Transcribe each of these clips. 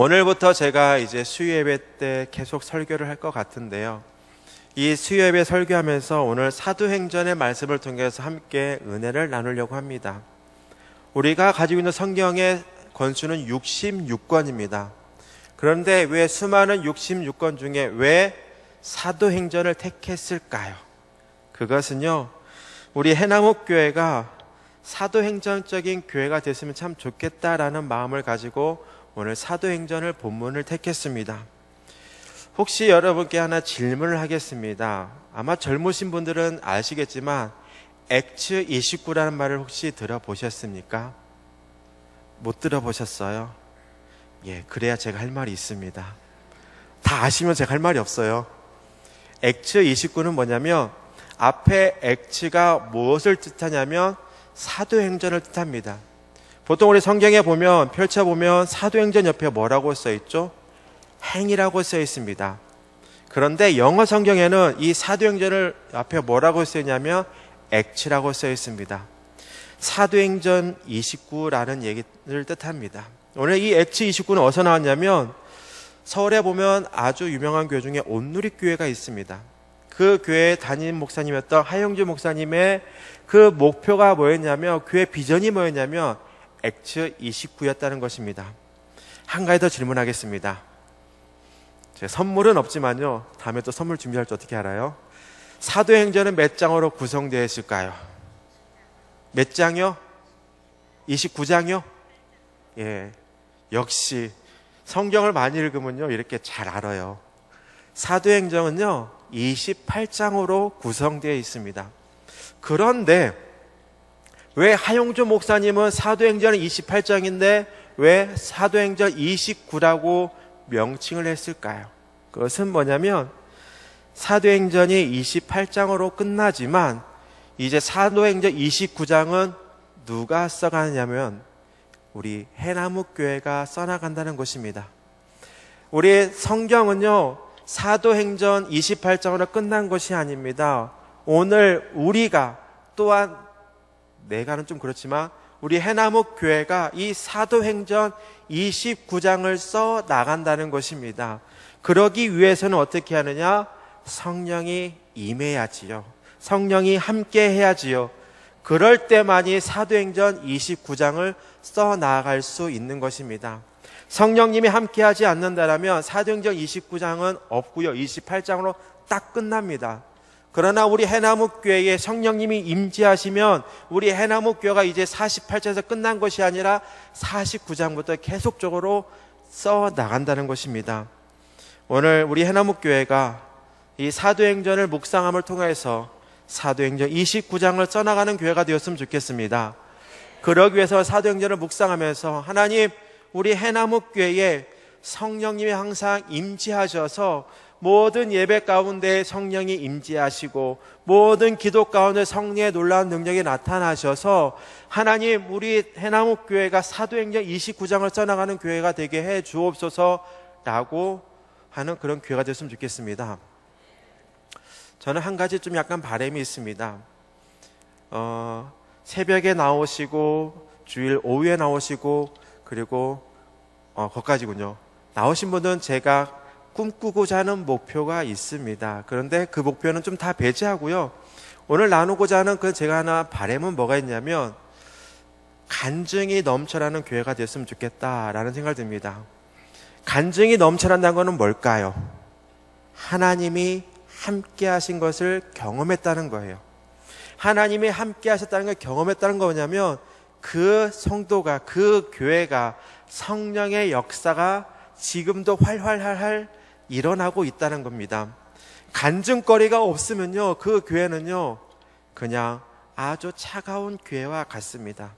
오늘부터 제가 이제 수요예배 때 계속 설교를 할 것 같은데요. 이 수요예배 설교하면서 오늘 사도행전의 말씀을 통해서 함께 은혜를 나누려고 합니다. 우리가 가지고 있는 성경의 권수는 66권입니다. 그런데 왜 수많은 66권 중에 왜 사도행전을 택했을까요? 그것은요, 우리 해남옥교회가 사도행전적인 교회가 됐으면 참 좋겠다라는 마음을 가지고 오늘 사도행전을 본문을 택했습니다. 혹시 여러분께 하나 질문을 하겠습니다. 아마 젊으신 분들은 아시겠지만 액츠 29라는 말을 혹시 들어보셨습니까? 못 들어보셨어요? 예, 그래야 제가 할 말이 있습니다. 다 아시면 제가 할 말이 없어요. 액츠 29는 뭐냐면 앞에 액츠가 무엇을 뜻하냐면 사도행전을 뜻합니다. 보통 우리 성경에 보면 펼쳐보면 사도행전 옆에 뭐라고 써있죠? 행이라고 써 있습니다. 그런데 영어 성경에는 이 사도행전을 앞에 뭐라고 써있냐면 액츠라고 써 있습니다. 사도행전 29라는 얘기를 뜻합니다. 오늘 이 액츠 29는 어디서 나왔냐면 서울에 보면 아주 유명한 교회 중에 온누리교회가 있습니다. 그 교회 담임 목사님이었던 하영주 목사님의 그 목표가 뭐였냐면, 교회 비전이 뭐였냐면 액츠 29였다는 것입니다. 한 가지 더 질문하겠습니다. 제 선물은 없지만요, 다음에 또 선물 준비할 때 어떻게 알아요? 사도행전은 몇 장으로 구성되어 있을까요? 몇 장이요? 29장이요? 예, 역시 성경을 많이 읽으면요 이렇게 잘 알아요. 사도행전은요 28장으로 구성되어 있습니다. 그런데 왜 하용조 목사님은 사도행전은 28장인데 왜 사도행전 29라고 명칭을 했을까요? 그것은 뭐냐면 사도행전이 28장으로 끝나지만 이제 사도행전 29장은 누가 써가느냐면 우리 해남옥교회가 써나간다는 것입니다. 우리 성경은요 사도행전 28장으로 끝난 것이 아닙니다. 오늘 우리가 또한, 내가는 좀 그렇지만 우리 해남옥교회가 이 사도행전 29장을 써 나간다는 것입니다. 그러기 위해서는 어떻게 하느냐? 성령이 임해야지요. 성령이 함께 해야지요. 그럴 때만이 사도행전 29장을 써 나갈 수 있는 것입니다. 성령님이 함께 하지 않는다면 사도행전 29장은 없고요. 28장으로 딱 끝납니다. 그러나 우리 해남옥교회에 성령님이 임재하시면 우리 해남옥교회가 이제 48장에서 끝난 것이 아니라 49장부터 계속적으로 써 나간다는 것입니다. 오늘 우리 해남옥교회가 이 사도행전을 묵상함을 통해서 사도행전 29장을 써나가는 교회가 되었으면 좋겠습니다. 그러기 위해서 사도행전을 묵상하면서 하나님, 우리 해남옥교회에 성령님이 항상 임재하셔서 모든 예배 가운데 성령이 임재하시고 모든 기도 가운데 성령의 놀라운 능력이 나타나셔서 하나님, 우리 해남옥교회가 사도행전 29장을 써나가는 교회가 되게 해 주옵소서라고 하는 그런 교회가 됐으면 좋겠습니다. 저는 한 가지 좀 약간 바람이 있습니다. 새벽에 나오시고 주일 오후에 나오시고 그리고 거기까지군요. 나오신 분은 제가 꿈꾸고자 하는 목표가 있습니다. 그런데 그 목표는 좀 다 배제하고요. 오늘 나누고자 하는 그 제가 하나 바람은 뭐가 있냐면 간증이 넘쳐나는 교회가 됐으면 좋겠다라는 생각이 듭니다. 간증이 넘쳐난다는 것은 뭘까요? 하나님이 함께 하신 것을 경험했다는 거예요. 하나님이 함께 하셨다는 걸 경험했다는 거 뭐냐면 그 성도가, 그 교회가 성령의 역사가 지금도 활활활 일어나고 있다는 겁니다. 간증거리가 없으면요 그 교회는요 그냥 아주 차가운 교회와 같습니다.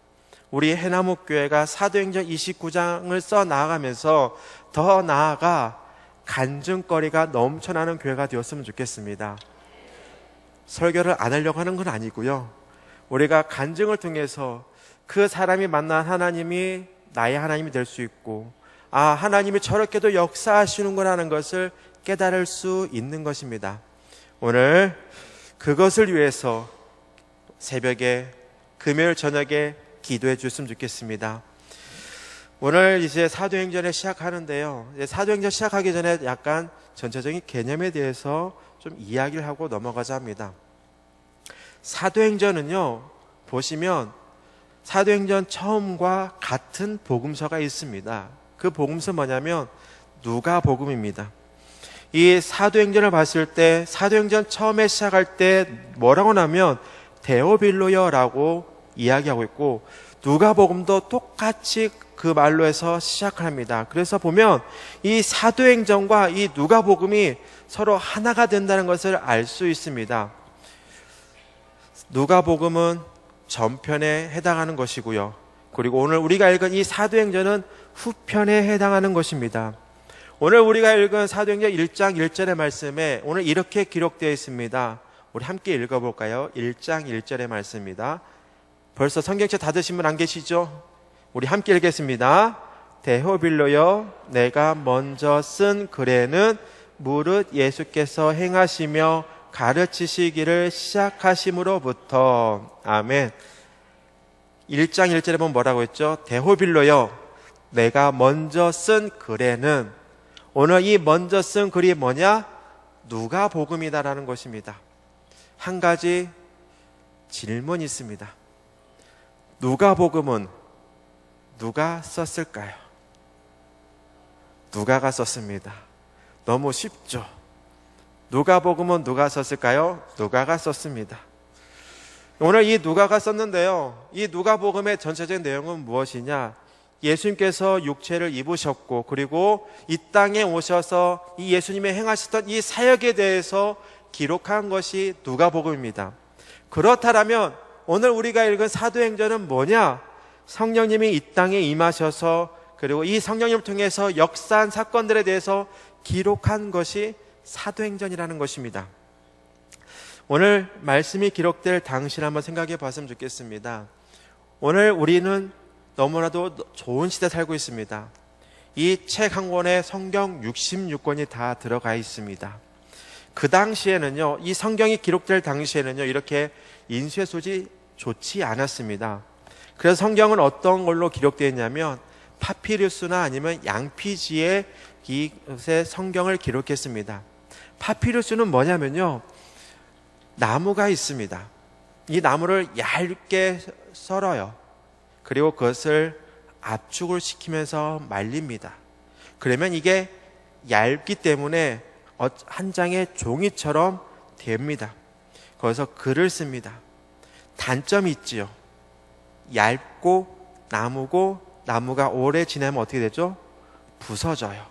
우리 해남옥교회가 사도행전 29장을 써 나아가면서 더 나아가 간증거리가 넘쳐나는 교회가 되었으면 좋겠습니다. 설교를 안 하려고 하는 건 아니고요, 우리가 간증을 통해서 그 사람이 만난 하나님이 나의 하나님이 될 수 있고, 아, 하나님이 저렇게도 역사하시는구나 하는 것을 깨달을 수 있는 것입니다. 오늘 그것을 위해서 새벽에, 금요일 저녁에 기도해 주셨으면 좋겠습니다. 오늘 이제 사도행전을 시작하는데요. 이제 사도행전 시작하기 전에 약간 전체적인 개념에 대해서 좀 이야기를 하고 넘어가자 합니다. 사도행전은요, 보시면 사도행전 처음과 같은 복음서가 있습니다. 그 복음서 뭐냐면 누가복음입니다. 이 사도행전을 봤을 때 사도행전 처음에 시작할 때 뭐라고 나면 데오빌로여라고 이야기하고 있고, 누가복음도 똑같이 그 말로 해서 시작합니다. 그래서 보면 이 사도행전과 이 누가복음이 서로 하나가 된다는 것을 알 수 있습니다. 누가복음은 전편에 해당하는 것이고요. 그리고 오늘 우리가 읽은 이 사도행전은 후편에 해당하는 것입니다. 오늘 우리가 읽은 사도행전 1장 1절의 말씀에 오늘 이렇게 기록되어 있습니다. 우리 함께 읽어볼까요? 1장 1절의 말씀입니다. 벌써 성경책 닫으신 분 안 계시죠? 우리 함께 읽겠습니다. 데오빌로여, 내가 먼저 쓴 글에는 무릇 예수께서 행하시며 가르치시기를 시작하심으로부터. 아멘. 1장 1절에 보면 뭐라고 했죠? 데오빌로여, 내가 먼저 쓴 글에는. 오늘 이 먼저 쓴 글이 뭐냐? 누가복음이다라는 것입니다. 한 가지 질문이 있습니다. 누가복음은 누가 썼을까요? 누가가 썼습니다. 너무 쉽죠? 누가복음은 누가 썼을까요? 누가가 썼습니다. 오늘 이 누가가 썼는데요, 이 누가복음의 전체적인 내용은 무엇이냐? 예수님께서 육체를 입으셨고, 그리고 이 땅에 오셔서 이 예수님의 행하셨던 이 사역에 대해서 기록한 것이 누가복음입니다. 그렇다면 오늘 우리가 읽은 사도행전은 뭐냐? 성령님이 이 땅에 임하셔서, 그리고 이 성령님을 통해서 역사한 사건들에 대해서 기록한 것이 사도행전이라는 것입니다. 오늘 말씀이 기록될 당시를 한번 생각해 봤으면 좋겠습니다. 오늘 우리는 너무나도 좋은 시대에 살고 있습니다. 이 책 한 권에 성경 66권이 다 들어가 있습니다. 그 당시에는요, 이 성경이 기록될 당시에는요, 이렇게 인쇄 소지 좋지 않았습니다. 그래서 성경은 어떤 걸로 기록되어 있냐면 파피루스나 아니면 양피지에 이것의 성경을 기록했습니다. 파피루스는 뭐냐면요, 나무가 있습니다. 이 나무를 얇게 썰어요. 그리고 그것을 압축을 시키면서 말립니다. 그러면 이게 얇기 때문에 한 장의 종이처럼 됩니다. 거기서 글을 씁니다. 단점이 있지요. 얇고 나무고, 나무가 오래 지나면 어떻게 되죠? 부서져요.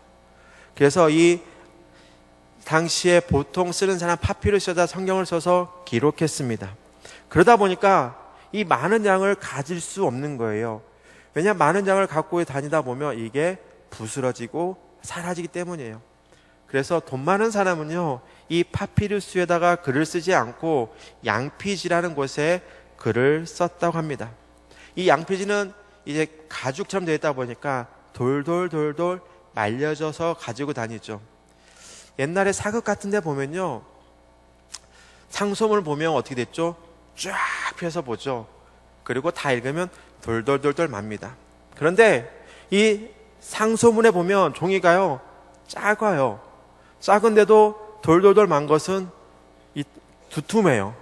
그래서 이 당시에 보통 쓰는 사람 파피루스에다 성경을 써서 기록했습니다. 그러다 보니까 이 많은 양을 가질 수 없는 거예요. 왜냐하면 많은 양을 갖고 다니다 보면 이게 부스러지고 사라지기 때문이에요. 그래서 돈 많은 사람은요, 이 파피루스에다가 글을 쓰지 않고 양피지라는 곳에 글을 썼다고 합니다. 이 양피지는 이제 가죽처럼 되어 있다 보니까 돌돌 말려져서 가지고 다니죠. 옛날에 사극 같은 데 보면요, 상소문을 보면 어떻게 됐죠? 쫙 펴서 보죠. 그리고 다 읽으면 돌돌 맙니다. 그런데 이 상소문에 보면 종이가요, 작아요. 작은데도 돌돌 만 것은 두툼해요.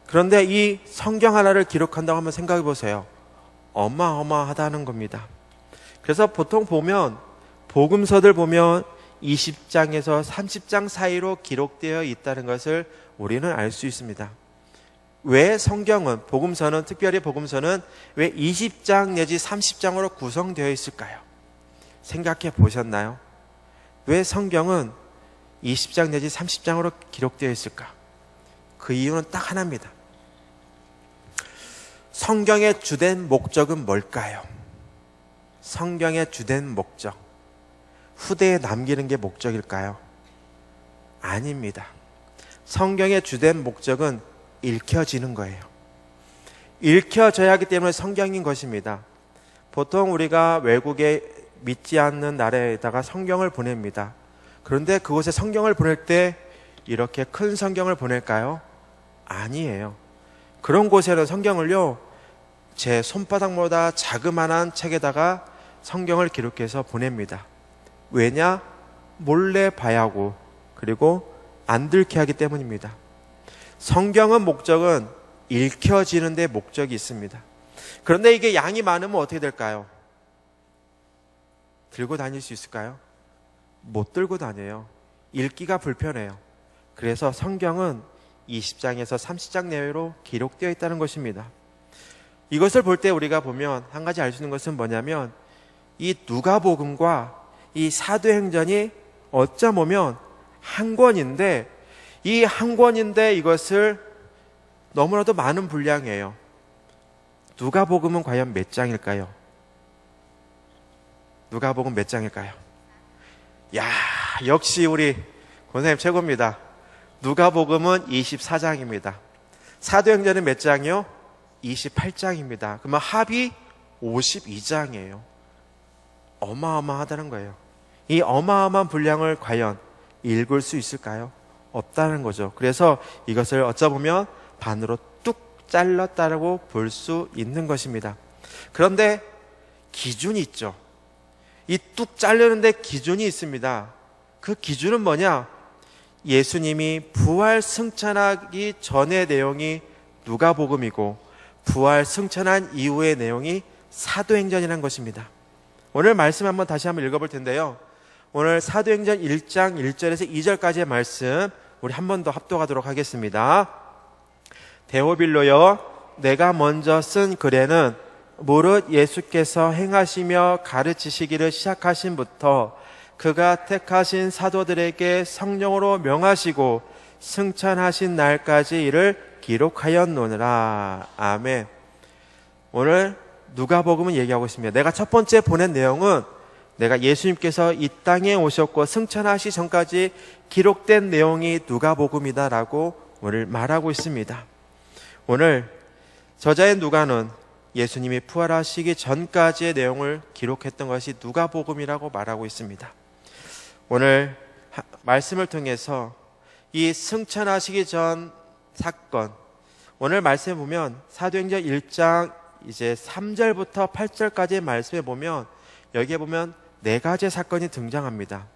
그런데 이 성경 하나를 기록한다고 한번 생각해 보세요. 어마어마하다는 겁니다. 그래서 보통 보면 복음서들 보면 20장에서 30장 사이로 기록되어 있다는 것을 우리는 알 수 있습니다. 왜 성경은, 복음서는, 특별히 복음서는 왜 20장 내지 30장으로 구성되어 있을까요? 생각해 보셨나요? 왜 성경은 20장 내지 30장으로 기록되어 있을까? 그 이유는 딱 하나입니다. 성경의 주된 목적은 뭘까요? 성경의 주된 목적, 후대에 남기는 게 목적일까요? 아닙니다. 성경의 주된 목적은 읽혀지는 거예요. 읽혀져야 하기 때문에 성경인 것입니다. 보통 우리가 외국에 믿지 않는 나라에다가 성경을 보냅니다. 그런데 그곳에 성경을 보낼 때 이렇게 큰 성경을 보낼까요? 아니에요. 그런 곳에는 성경을요, 제 손바닥보다 자그마한 책에다가 성경을 기록해서 보냅니다. 왜냐? 몰래 봐야 하고 그리고 안 들게 하기 때문입니다. 성경은 목적은 읽혀지는 데 목적이 있습니다. 그런데 이게 양이 많으면 어떻게 될까요? 들고 다닐 수 있을까요? 못 들고 다녀요. 읽기가 불편해요. 그래서 성경은 20장에서 30장 내외로 기록되어 있다는 것입니다. 이것을 볼 때 우리가 보면 한 가지 알 수 있는 것은 뭐냐면 이 누가복음과 이 사도행전이 어쩌면 한 권인데 이 한 권인데 이것을 너무나도 많은 분량이에요. 누가복음은 과연 몇 장일까요? 누가복음 몇 장일까요? 야, 역시 우리 권사님 최고입니다. 누가복음은 24장입니다. 사도행전은 몇 장이요? 28장입니다. 그러면 합이 52장이에요. 어마어마하다는 거예요. 이 어마어마한 분량을 과연 읽을 수 있을까요? 없다는 거죠. 그래서 이것을 어쩌보면 반으로 뚝 잘랐다고 볼 수 있는 것입니다. 그런데 기준이 있죠. 이 뚝 자르는데 기준이 있습니다. 그 기준은 뭐냐? 예수님이 부활 승천하기 전의 내용이 누가복음이고 부활 승천한 이후의 내용이 사도행전이라는 것입니다. 오늘 말씀 다시 한번 읽어볼 텐데요. 오늘 사도행전 1장 1절에서 2절까지의 말씀 우리 한 번 더 합독하도록 하겠습니다. 데오빌로여, 내가 먼저 쓴 글에는 무릇 예수께서 행하시며 가르치시기를 시작하신부터 그가 택하신 사도들에게 성령으로 명하시고 승천하신 날까지 이를 기록하였노라. 아멘. 오늘 누가복음은 얘기하고 있습니다. 내가 첫 번째 보낸 내용은 내가 예수님께서 이 땅에 오셨고 승천하시 전까지 기록된 내용이 누가복음이다라고 오늘 말하고 있습니다. 오늘 저자의 누가는 예수님이 부활하시기 전까지의 내용을 기록했던 것이 누가복음이라고 말하고 있습니다. 오늘 말씀을 통해서 이 승천하시기 전 사건, 오늘 말씀에 보면 사도행전 1장 이제 3절부터 8절까지의 말씀에 보면 여기에 보면 네 가지 사건이 등장합니다.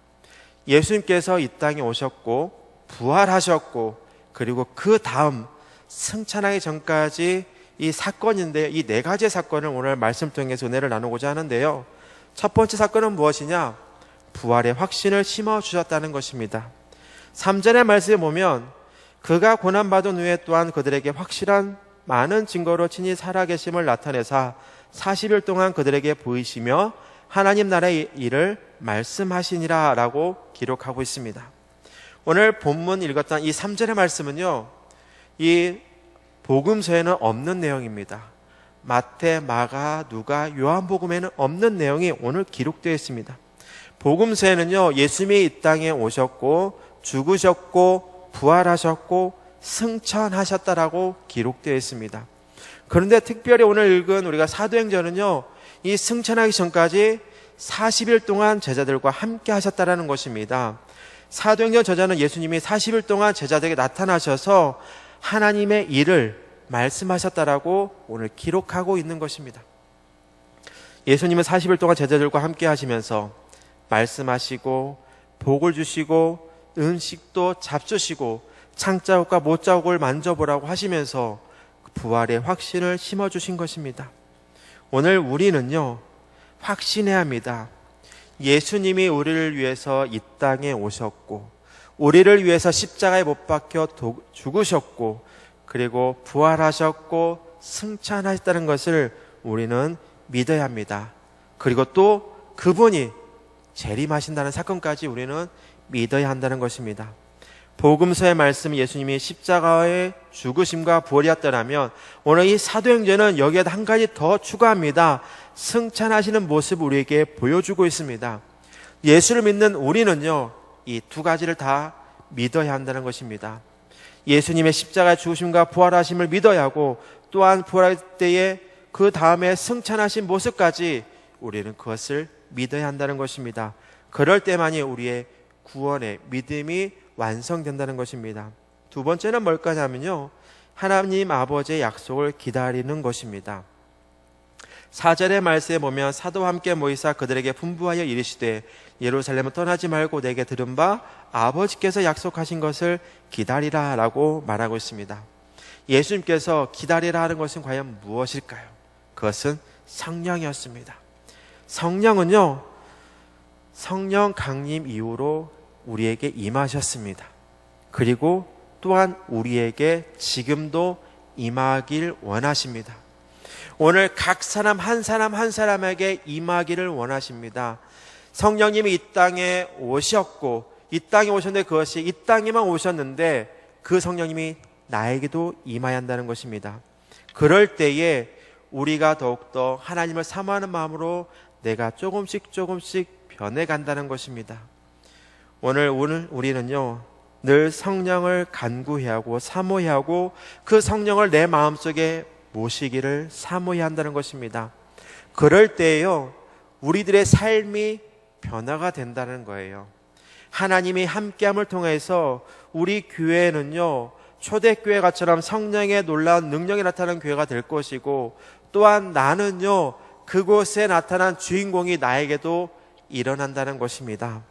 예수님께서 이 땅에 오셨고 부활하셨고 그리고 그 다음 승천하기 전까지 이 사건인데 이 네 가지 사건을 오늘 말씀 통해서 은혜를 나누고자 하는데요. 첫 번째 사건은 무엇이냐? 부활의 확신을 심어주셨다는 것입니다. 3절의 말씀에 보면 그가 고난받은 후에 또한 그들에게 확실한 많은 증거로 친히 살아계심을 나타내사 40일 동안 그들에게 보이시며 하나님 나라의 일을 말씀하시니라 라고 기록하고 있습니다. 오늘 본문 읽었던 이 3절의 말씀은요, 이 복음서에는 없는 내용입니다. 마태, 마가, 누가, 요한복음에는 없는 내용이 오늘 기록되어 있습니다. 복음서에는요, 예수님이 이 땅에 오셨고 죽으셨고 부활하셨고 승천하셨다라고 기록되어 있습니다. 그런데 특별히 오늘 읽은 우리가 사도행전은요, 이 승천하기 전까지 40일 동안 제자들과 함께 하셨다라는 것입니다. 사도행전 저자는 예수님이 40일 동안 제자들에게 나타나셔서 하나님의 일을 말씀하셨다라고 오늘 기록하고 있는 것입니다. 예수님은 40일 동안 제자들과 함께 하시면서 말씀하시고 복을 주시고 음식도 잡수시고 창자국과 못자국을 만져보라고 하시면서 부활의 확신을 심어주신 것입니다. 오늘 우리는요, 확신해야 합니다. 예수님이 우리를 위해서 이 땅에 오셨고 우리를 위해서 십자가에 못 박혀 죽으셨고 그리고 부활하셨고 승천하셨다는 것을 우리는 믿어야 합니다. 그리고 또 그분이 재림하신다는 사건까지 우리는 믿어야 한다는 것입니다. 복음서의 말씀, 예수님이 십자가의 죽으심과 부활이었다면 오늘 이 사도행전은 여기에 한 가지 더 추가합니다. 승천하시는 모습을 우리에게 보여주고 있습니다. 예수를 믿는 우리는요, 이 두 가지를 다 믿어야 한다는 것입니다. 예수님의 십자가의 죽으심과 부활하심을 믿어야 하고 또한 부활할 때에 그 다음에 승천하신 모습까지 우리는 그것을 믿어야 한다는 것입니다. 그럴 때만이 우리의 구원의 믿음이 완성된다는 것입니다. 두 번째는 뭘까냐면요, 하나님 아버지의 약속을 기다리는 것입니다. 4절의 말씀에 보면 사도와 함께 모이사 그들에게 분부하여 이르시되 예루살렘을 떠나지 말고 내게 들은 바 아버지께서 약속하신 것을 기다리라 라고 말하고 있습니다. 예수님께서 기다리라 하는 것은 과연 무엇일까요? 그것은 성령이었습니다. 성령은요, 성령 강림 이후로 우리에게 임하셨습니다. 그리고 또한 우리에게 지금도 임하길 원하십니다. 오늘 각 사람 한 사람에게 임하기를 원하십니다. 성령님이 이 땅에 오셨고, 이 땅에 오셨는데 그것이 이 땅에만 오셨는데 그 성령님이 나에게도 임해야 한다는 것입니다. 그럴 때에 우리가 더욱더 하나님을 사모하는 마음으로 내가 조금씩 변해간다는 것입니다. 오늘 우리는요, 늘 성령을 간구해야 하고 사모해야 하고 그 성령을 내 마음속에 모시기를 사모해야 한다는 것입니다. 그럴 때에요, 우리들의 삶이 변화가 된다는 거예요. 하나님이 함께함을 통해서 우리 교회는요, 초대교회가처럼 성령의 놀라운 능력이 나타나는 교회가 될 것이고, 또한 나는요, 그곳에 나타난 주인공이 나에게도 일어난다는 것입니다.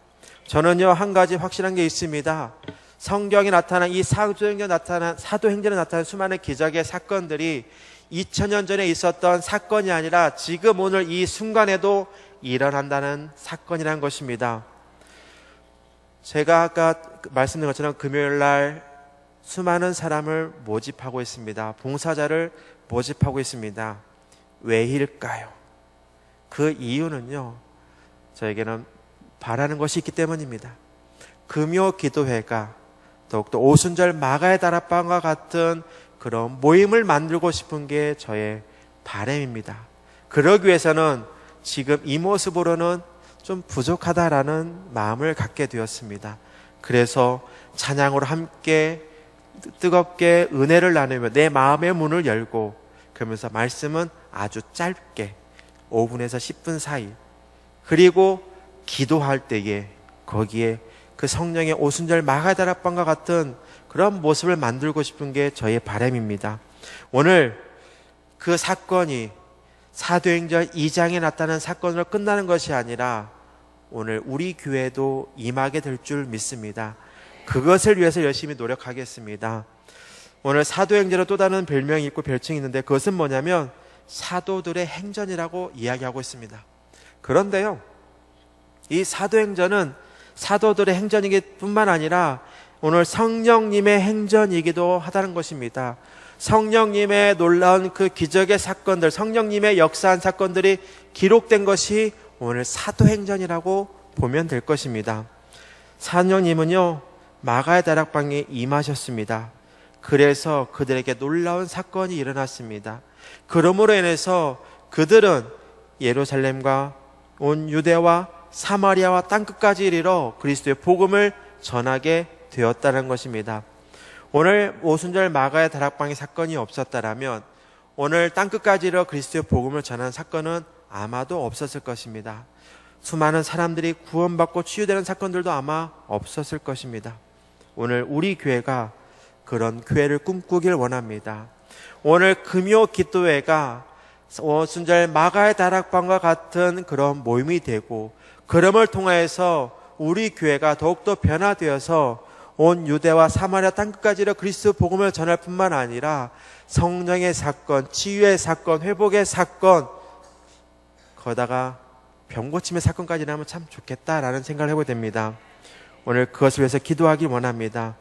저는요, 한 가지 확실한 게 있습니다. 성경에 나타난 이 사도행전에 나타난 수많은 기적의 사건들이 2000년 전에 있었던 사건이 아니라 지금 오늘 이 순간에도 일어난다는 사건이라는 것입니다. 제가 아까 말씀드린 것처럼 금요일날 수많은 사람을 모집하고 있습니다. 봉사자를 모집하고 있습니다. 왜일까요? 그 이유는요, 저에게는 바라는 것이 있기 때문입니다. 금요 기도회가 더욱더 오순절 마가의 다락방과 같은 그런 모임을 만들고 싶은 게 저의 바람입니다. 그러기 위해서는 지금 이 모습으로는 좀 부족하다라는 마음을 갖게 되었습니다. 그래서 찬양으로 함께 뜨겁게 은혜를 나누며 내 마음의 문을 열고, 그러면서 말씀은 아주 짧게 5분에서 10분 사이, 그리고 기도할 때에 거기에 그 성령의 오순절 마가의 다락방과 같은 그런 모습을 만들고 싶은 게 저의 바람입니다. 오늘 그 사건이 사도행전 2장에 나타난 사건으로 끝나는 것이 아니라 오늘 우리 교회도 임하게 될 줄 믿습니다. 그것을 위해서 열심히 노력하겠습니다. 오늘 사도행전은 또 다른 별명이 있고 별칭이 있는데 그것은 뭐냐면 사도들의 행전이라고 이야기하고 있습니다. 그런데요, 이 사도행전은 사도들의 행전이기 뿐만 아니라 오늘 성령님의 행전이기도 하다는 것입니다. 성령님의 놀라운 그 기적의 사건들, 성령님의 역사한 사건들이 기록된 것이 오늘 사도행전이라고 보면 될 것입니다. 성령님은요, 마가의 다락방에 임하셨습니다. 그래서 그들에게 놀라운 사건이 일어났습니다. 그러므로 인해서 그들은 예루살렘과 온 유대와 사마리아와 땅끝까지 이르러 그리스도의 복음을 전하게 되었다는 것입니다. 오늘 오순절 마가의 다락방의 사건이 없었다라면 오늘 땅끝까지 이르러 그리스도의 복음을 전하는 사건은 아마도 없었을 것입니다. 수많은 사람들이 구원받고 치유되는 사건들도 아마 없었을 것입니다. 오늘 우리 교회가 그런 교회를 꿈꾸길 원합니다. 오늘 금요 기도회가 오순절 마가의 다락방과 같은 그런 모임이 되고, 그럼을 통해서 우리 교회가 더욱더 변화되어서 온 유대와 사마리아 땅끝까지 이르러 그리스도 복음을 전할 뿐만 아니라 성령의 사건, 치유의 사건, 회복의 사건, 거다가 병고침의 사건까지 나면 참 좋겠다라는 생각을 해보게 됩니다. 오늘 그것을 위해서 기도하길 원합니다.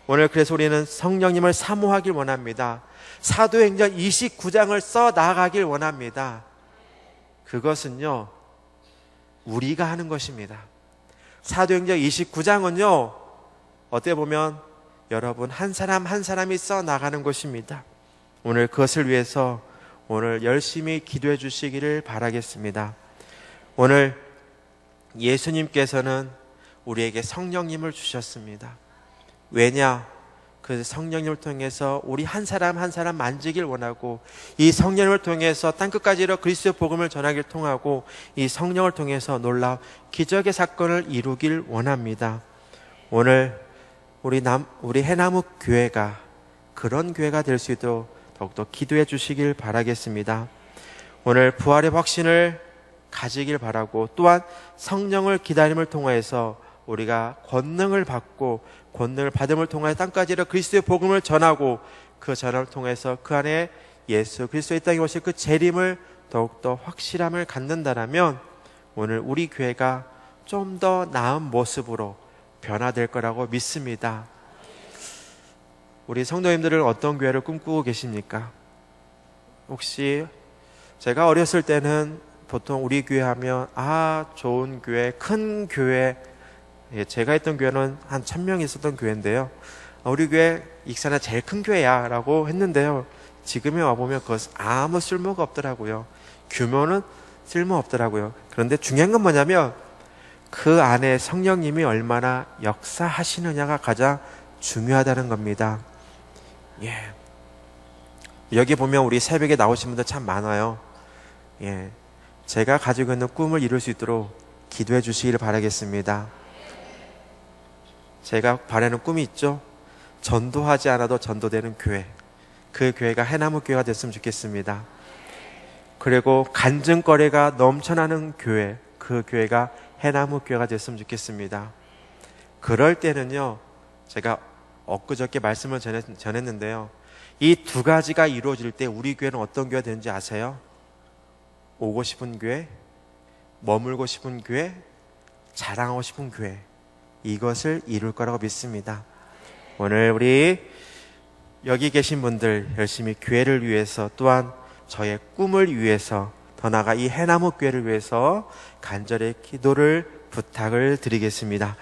오늘 그래서 우리는 성령님을 사모하길 원합니다. 사도행전 29장을 써 나가길 원합니다. 그것은요, 우리가 하는 것입니다. 사도행전 29장은요, 어떻게 보면 여러분 한 사람 한 사람이 써 나가는 것입니다. 오늘 그것을 위해서 오늘 열심히 기도해 주시기를 바라겠습니다. 오늘 예수님께서는 우리에게 성령님을 주셨습니다. 왜냐? 그 성령님을 통해서 우리 한 사람 한 사람 만지길 원하고, 이 성령을 통해서 땅끝까지 이르러 그리스도의 복음을 전하길 통하고, 이 성령을 통해서 놀라운 기적의 사건을 이루길 원합니다. 오늘 우리 해나무 교회가 그런 교회가 될 수 있도록 더욱더 기도해 주시길 바라겠습니다. 오늘 부활의 확신을 가지길 바라고, 또한 성령을 기다림을 통하여서 우리가 권능을 받고, 권능을 받음을 통하여 땅까지 이르러 그리스도의 복음을 전하고, 그 전함을 통해서 그 안에 예수 그리스도의 땅에 오실 그 재림을 더욱더 확실함을 갖는다라면 오늘 우리 교회가 좀 더 나은 모습으로 변화될 거라고 믿습니다. 우리 성도님들은 어떤 교회를 꿈꾸고 계십니까? 혹시 제가 어렸을 때는 보통 우리 교회 하면 좋은 교회, 큰 교회, 제가 했던 교회는 한 1000명 있었던 교회인데요, 우리 교회 익산에 제일 큰 교회야 라고 했는데요, 지금에 와보면 그것은 아무 쓸모가 없더라고요. 규모는 쓸모없더라고요. 그런데 중요한 건 뭐냐면 그 안에 성령님이 얼마나 역사하시느냐가 가장 중요하다는 겁니다. 여기 보면 우리 새벽에 나오신 분들 참 많아요. 제가 가지고 있는 꿈을 이룰 수 있도록 기도해 주시기를 바라겠습니다. 제가 바라는 꿈이 있죠. 전도하지 않아도 전도되는 교회, 그 교회가 해나무 교회가 됐으면 좋겠습니다. 그리고 간증거리가 넘쳐나는 교회, 그 교회가 해나무 교회가 됐으면 좋겠습니다. 그럴 때는요, 제가 엊그저께 말씀을 전했는데요, 이 두 가지가 이루어질 때 우리 교회는 어떤 교회가 되는지 아세요? 오고 싶은 교회, 머물고 싶은 교회, 자랑하고 싶은 교회, 이것을 이룰 거라고 믿습니다. 오늘 우리 여기 계신 분들 열심히 교회를 위해서, 또한 저의 꿈을 위해서, 더 나아가 이 해나무 교회를 위해서 간절히 기도를 부탁을 드리겠습니다.